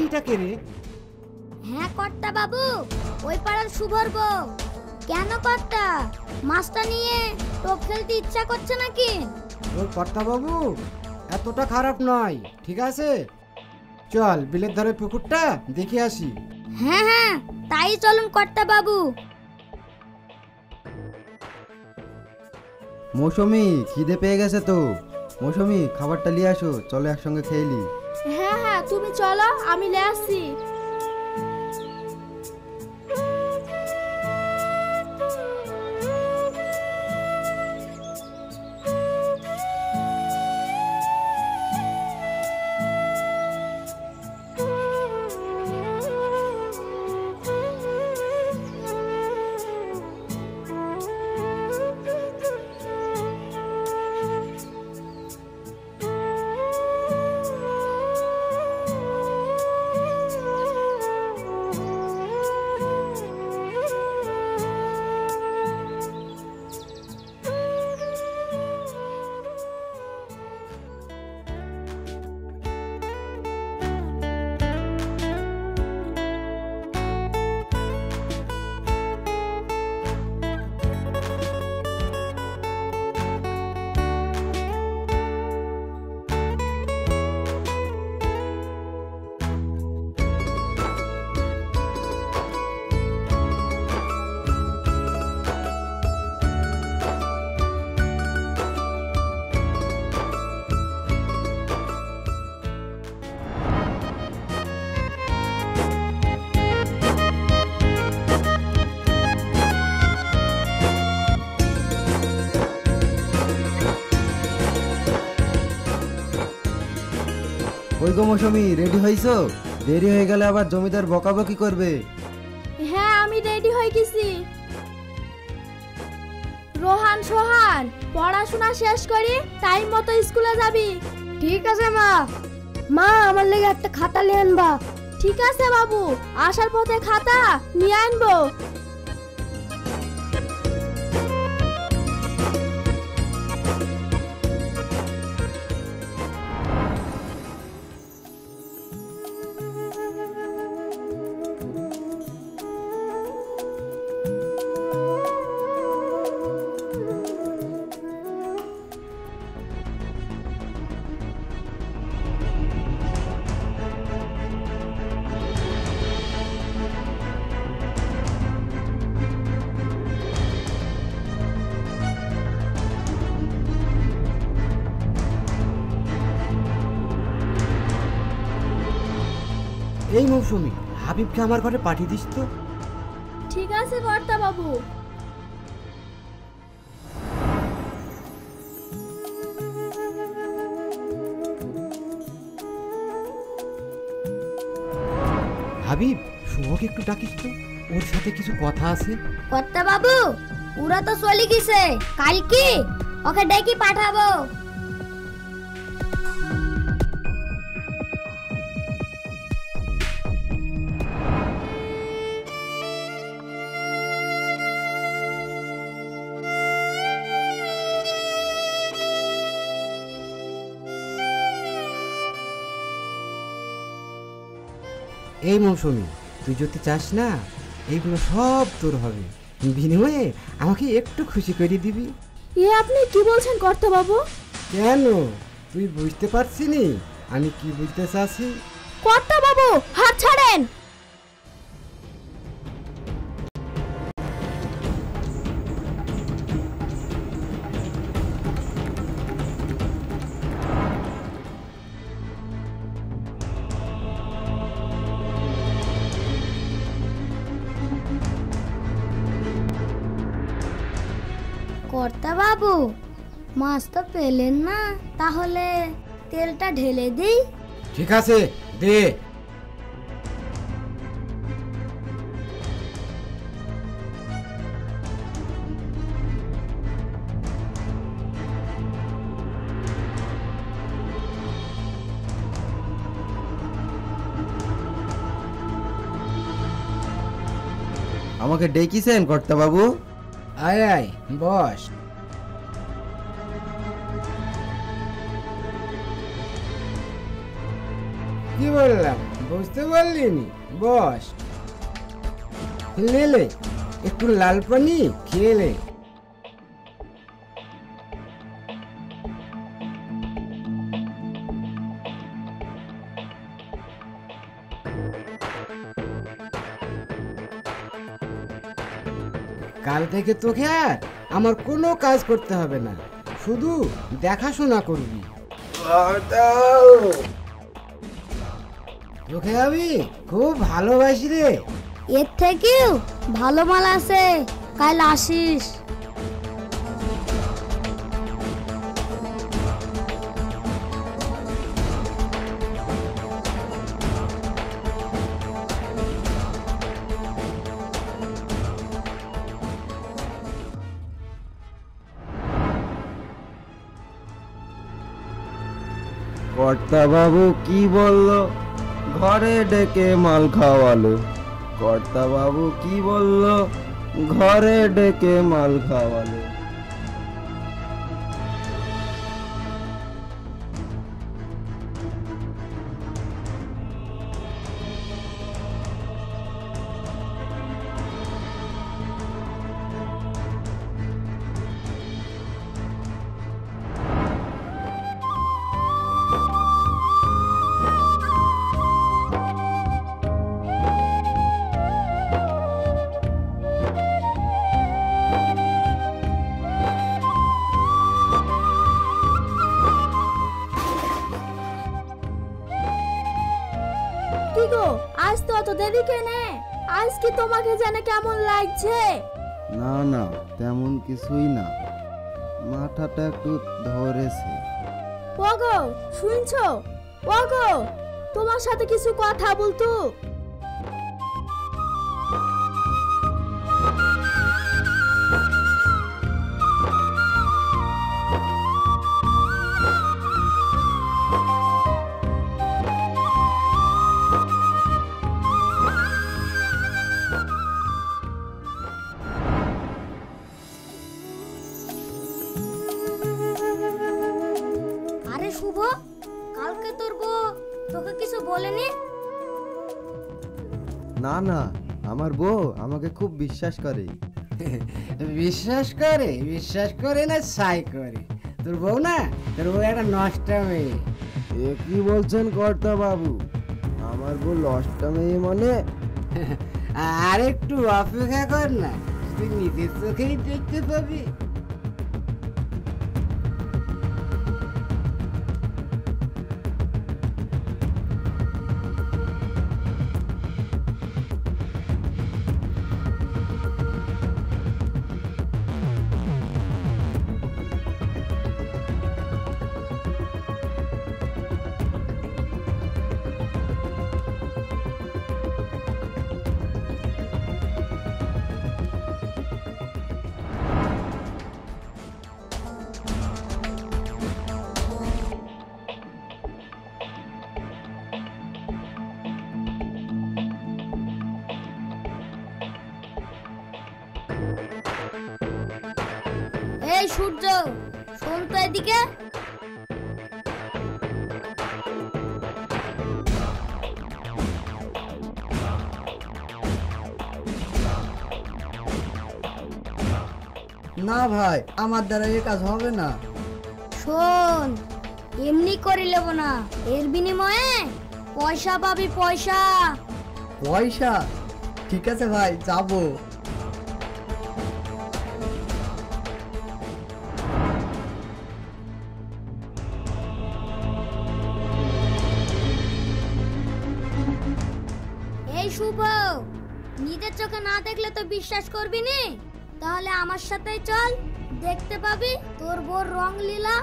ছেলেটা কে রে? হ্যাঁ কর্তা বাবু, ওই পাড়ার শুভর বউ। কেন কর্তা, মাছটা নিয়ে টোপ খেলতে ইচ্ছা করছে নাকি? ওর কর্তা বাবু এতটা খারাপ নয়, ঠিক আছে? চল বিলের ধারে পুকুরটা দেখে আসি। হ্যাঁ হ্যাঁ, তাই চলুন কর্তা বাবু। মৌসুমি খিদে পেয়ে গেছে তো। মৌসুমি খাবারটা নিয়ে আসো, চলো একসঙ্গে খেয়ে নি। হ্যাঁ হ্যাঁ, তুমি চলো, আমি নিয়ে আসছি। ওই গো মৌসুমি, রেডি হইছো? দেরি হয়ে গেলে আবার জমিদার বকাবকি করবে। হ্যাঁ, আমি রেডি হয়ে গেছি। রোহান সোহান, পড়াশোনা শেষ করি টাইম মতো স্কুলে যাবি। ঠিক আছে মা। মা, আমার লেগে একটা খাতা নিয়ে আনবা। ঠিক আছে বাবু, আসার পথে খাতা নিয়ে আনবো। এই মৌসুমি, হাবিবকে আমার ঘরে পাঠিয়ে দিস তো। ঠিক আছে কর্তা বাবু। হাবিব, শুভকে একটু ডাকিস তো, ওর সাথে কিছু কথা আছে। কর্তা বাবু, ওরা তো চলে গেছে, কালকে ওকে ডেকে পাঠাবো। এই মৌসুমি, তুই যদি চাস না এইগুলো সব তোর হবে, বিনিময়ে আমাকে একটু খুশি করে দিবি। এ আপনি কি বলছেন কর্তা বাবু? কেন, তুই বুঝতে পারছিনি আমি কি বুঝতে চাচ্ছি? কর্তা বাবু, হাত ছাড়েন। কর্তা বাবু, মাছ তো পেলেন না, তাহলে তেলটা ঢেলে দিই। ঠিক আছে, দে। আমাকে ডেকেছেন কর্তা বাবু? আয় আয়, বস। কি বললাম, বুঝতে পারলি নি? বস, লে একটু লাল পানি খেয়ে লে। কাল থেকে তোকে আর আমার কোনো কাজ করতে হবে না, শুধু দেখাশোনা করবি। তোকে আমি খুব ভালোবাসি রে। এর থেকেও ভালো মাল আছে, কাল আসিস। কর্তা বাবু কি বললো? ঘরে ডেকে মাল খাওয়ালো। কর্তা বাবু কি বললো? ঘরে ডেকে মাল খাওয়ালো। কি গো, আজ তো অত দেরি কেনে? আজ কি তোমাকে জানে কেমন লাগছে? না না, তেমন কিছুই না, মাথাটা একটু ধরেছে। ওগো শুনছো? ওগো, তোমার সাথে কিছু কথা বলতো। আরে শুভ, কালকে তোর বউ তোকে কিছু বলেনি? না না, আমার বউ আমাকে খুব বিশ্বাস করে। বিশ্বাস করে না সাই করে। তোর বউ না, তোর বউ একটা নষ্ট মেয়ে। এ কি বলছেন কর্তা বাবু? আমার বউ লস্টা মেয়ে মানে? আর একটু অপেক্ষা কর না, তুই নিজের চোখেই দেখতে পাবি। এই সূর্য, শোন তো এদিকে। না ভাই, আমার দ্বারা এ কাজ হবে না। শোন, এমনি করে নেব না, এর বিনিময়ে পয়সা পাবি, পয়সা। পয়সা? ঠিক আছে ভাই, যাবো। এই শুভ, নিজের চোখে না দেখলে তো বিশ্বাস করবি নি, তাহলে আমার সাথে চল, দেখতে পাবি তোর বোর রং লীলা।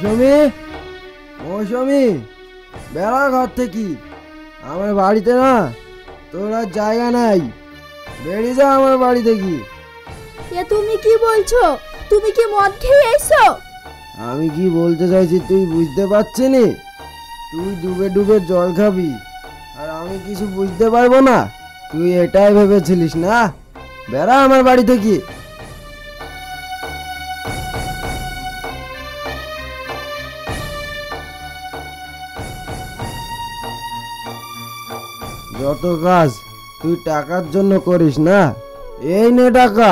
মৌসুমি, মৌসুমি, বেড়া ঘর থেকে। আমার বাড়িতে না তোর আর জায়গা নাই, বেরিয়ে যা আমার বাড়ি থেকে। এ তুমি কি বলছো? তুমি কি মদ খেয়ে এসো? আমি কি বলতে চাইছি তুই বুঝতে পারছিস নি? তুই ডুবে ডুবে জল খাবি আর আমি কিছু বুঝতে পারবো না? তুই এটাই ভেবেছিলিস না? বেড়া আমার বাড়ি থেকে। যত কাজ তুই টাকার জন্য করিস না। এই নে টাকা।